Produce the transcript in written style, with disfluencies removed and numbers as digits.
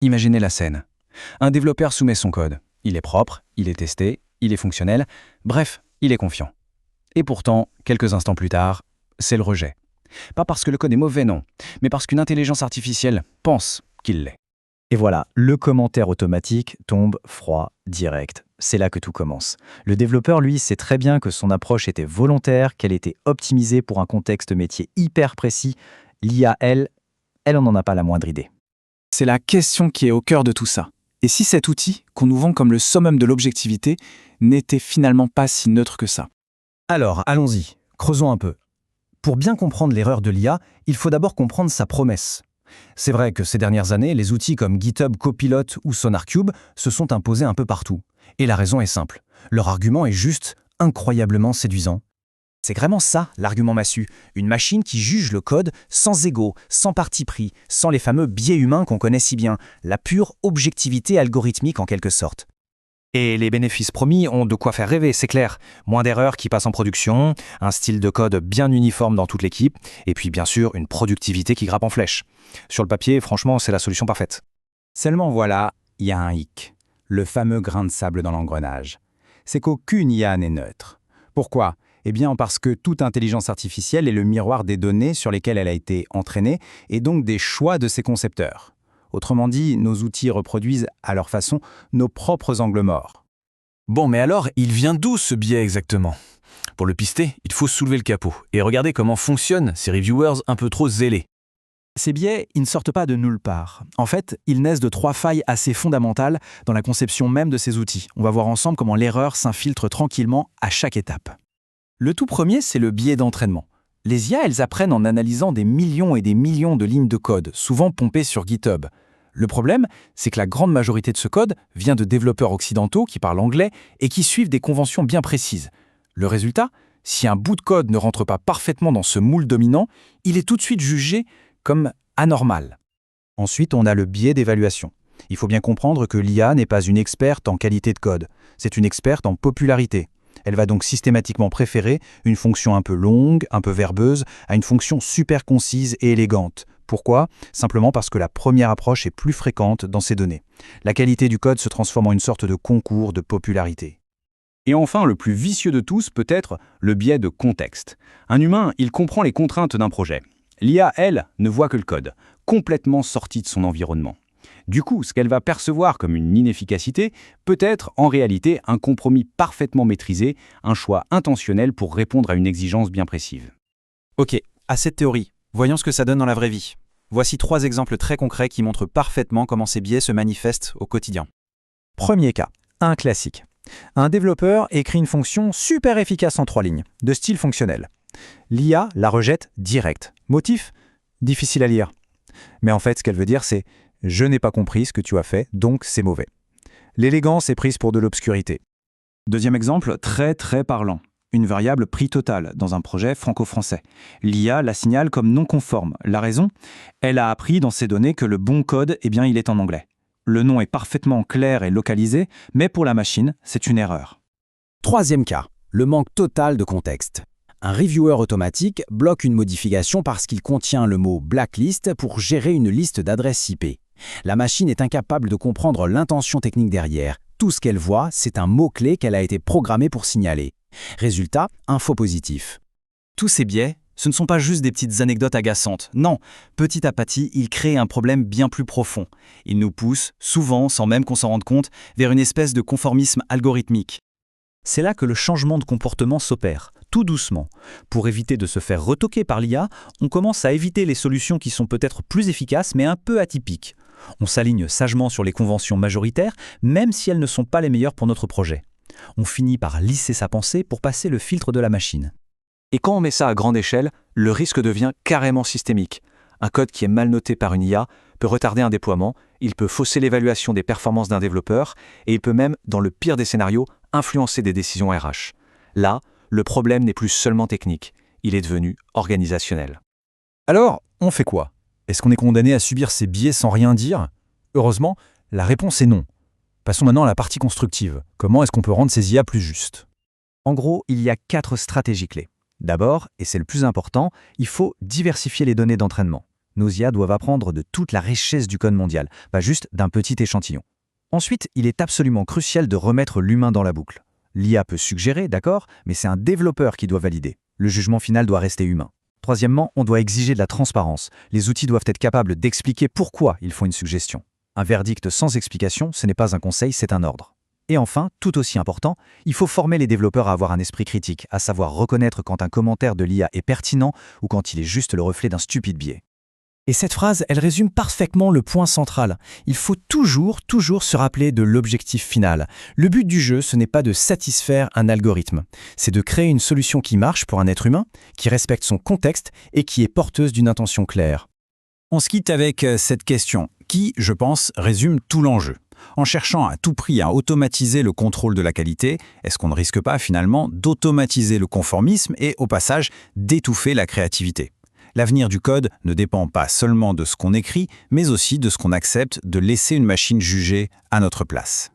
Imaginez la scène. Un développeur soumet son code. Il est propre, il est testé, il est fonctionnel, bref, il est confiant. Et pourtant, quelques instants plus tard, c'est le rejet. Pas parce que le code est mauvais, non, mais parce qu'une intelligence artificielle pense qu'il l'est. Et voilà, le commentaire automatique tombe froid, direct. C'est là que tout commence. Le développeur, lui, sait très bien que son approche était volontaire, qu'elle était optimisée pour un contexte métier hyper précis. L'IA, elle en a pas la moindre idée. C'est la question qui est au cœur de tout ça. Et si cet outil, qu'on nous vend comme le summum de l'objectivité, n'était finalement pas si neutre que ça? Alors, allons-y, creusons un peu. Pour bien comprendre l'erreur de l'IA, il faut d'abord comprendre sa promesse. C'est vrai que ces dernières années, les outils comme GitHub Copilot ou SonarCube se sont imposés un peu partout. Et la raison est simple. Leur argument est juste incroyablement séduisant. C'est vraiment ça, l'argument massu. Une machine qui juge le code sans ego, sans parti pris, sans les fameux biais humains qu'on connaît si bien. La pure objectivité algorithmique en quelque sorte. Et les bénéfices promis ont de quoi faire rêver, c'est clair. Moins d'erreurs qui passent en production, un style de code bien uniforme dans toute l'équipe, et puis bien sûr une productivité qui grappe en flèche. Sur le papier, franchement, c'est la solution parfaite. Seulement voilà, il y a un hic. Le fameux grain de sable dans l'engrenage. C'est qu'aucune IA n'est neutre. Pourquoi ? Eh bien parce que toute intelligence artificielle est le miroir des données sur lesquelles elle a été entraînée, et donc des choix de ses concepteurs. Autrement dit, nos outils reproduisent, à leur façon, nos propres angles morts. Bon, mais alors, il vient d'où ce biais exactement ? Pour le pister, il faut soulever le capot et regarder comment fonctionnent ces reviewers un peu trop zélés. Ces biais, ils ne sortent pas de nulle part. En fait, ils naissent de 3 failles assez fondamentales dans la conception même de ces outils. On va voir ensemble comment l'erreur s'infiltre tranquillement à chaque étape. Le tout premier, c'est le biais d'entraînement. Les IA, elles apprennent en analysant des millions et des millions de lignes de code, souvent pompées sur GitHub. Le problème, c'est que la grande majorité de ce code vient de développeurs occidentaux qui parlent anglais et qui suivent des conventions bien précises. Le résultat, si un bout de code ne rentre pas parfaitement dans ce moule dominant, il est tout de suite jugé comme anormal. Ensuite, on a le biais d'évaluation. Il faut bien comprendre que l'IA n'est pas une experte en qualité de code, c'est une experte en popularité. Elle va donc systématiquement préférer une fonction un peu longue, un peu verbeuse, à une fonction super concise et élégante. Pourquoi ? Simplement parce que la première approche est plus fréquente dans ces données. La qualité du code se transforme en une sorte de concours de popularité. Et enfin, le plus vicieux de tous peut être le biais de contexte. Un humain, il comprend les contraintes d'un projet. L'IA, elle, ne voit que le code, complètement sorti de son environnement. Du coup, ce qu'elle va percevoir comme une inefficacité peut être en réalité un compromis parfaitement maîtrisé, un choix intentionnel pour répondre à une exigence bien précise. Ok, à cette théorie, voyons ce que ça donne dans la vraie vie. Voici 3 exemples très concrets qui montrent parfaitement comment ces biais se manifestent au quotidien. Premier cas, un classique. Un développeur écrit une fonction super efficace en 3 lignes, de style fonctionnel. L'IA la rejette direct. Motif ? Difficile à lire. Mais en fait, ce qu'elle veut dire, c'est « je n'ai pas compris ce que tu as fait, donc c'est mauvais ». L'élégance est prise pour de l'obscurité. Deuxième exemple, très parlant. Une variable prix total dans un projet franco-français. L'IA la signale comme non conforme. La raison ? Elle a appris dans ses données que le bon code, il est en anglais. Le nom est parfaitement clair et localisé, mais pour la machine, c'est une erreur. Troisième cas, le manque total de contexte. Un reviewer automatique bloque une modification parce qu'il contient le mot blacklist pour gérer une liste d'adresses IP. La machine est incapable de comprendre l'intention technique derrière. Tout ce qu'elle voit, c'est un mot-clé qu'elle a été programmée pour signaler. Résultat, un faux positif. Tous ces biais, ce ne sont pas juste des petites anecdotes agaçantes. Non, petit à petit, ils créent un problème bien plus profond. Ils nous poussent, souvent, sans même qu'on s'en rende compte, vers une espèce de conformisme algorithmique. C'est là que le changement de comportement s'opère, tout doucement. Pour éviter de se faire retoquer par l'IA, on commence à éviter les solutions qui sont peut-être plus efficaces mais un peu atypiques. On s'aligne sagement sur les conventions majoritaires, même si elles ne sont pas les meilleures pour notre projet. On finit par lisser sa pensée pour passer le filtre de la machine. Et quand on met ça à grande échelle, le risque devient carrément systémique. Un code qui est mal noté par une IA peut retarder un déploiement, il peut fausser l'évaluation des performances d'un développeur, et il peut même, dans le pire des scénarios, influencer des décisions RH. Là, le problème n'est plus seulement technique, il est devenu organisationnel. Alors, on fait quoi ? Est-ce qu'on est condamné à subir ces biais sans rien dire ? Heureusement, la réponse est non. Passons maintenant à la partie constructive. Comment est-ce qu'on peut rendre ces IA plus justes ? En gros, il y a 4 stratégies clés. D'abord, et c'est le plus important, il faut diversifier les données d'entraînement. Nos IA doivent apprendre de toute la richesse du code mondial, pas juste d'un petit échantillon. Ensuite, il est absolument crucial de remettre l'humain dans la boucle. L'IA peut suggérer, d'accord, mais c'est un développeur qui doit valider. Le jugement final doit rester humain. Troisièmement, on doit exiger de la transparence. Les outils doivent être capables d'expliquer pourquoi ils font une suggestion. Un verdict sans explication, ce n'est pas un conseil, c'est un ordre. Et enfin, tout aussi important, il faut former les développeurs à avoir un esprit critique, à savoir reconnaître quand un commentaire de l'IA est pertinent ou quand il est juste le reflet d'un stupide biais. Et cette phrase, elle résume parfaitement le point central. Il faut toujours se rappeler de l'objectif final. Le but du jeu, ce n'est pas de satisfaire un algorithme. C'est de créer une solution qui marche pour un être humain, qui respecte son contexte et qui est porteuse d'une intention claire. On se quitte avec cette question, qui, je pense, résume tout l'enjeu. En cherchant à tout prix à automatiser le contrôle de la qualité, est-ce qu'on ne risque pas finalement d'automatiser le conformisme et, au passage, d'étouffer la créativité ? L'avenir du code ne dépend pas seulement de ce qu'on écrit, mais aussi de ce qu'on accepte de laisser une machine juger à notre place.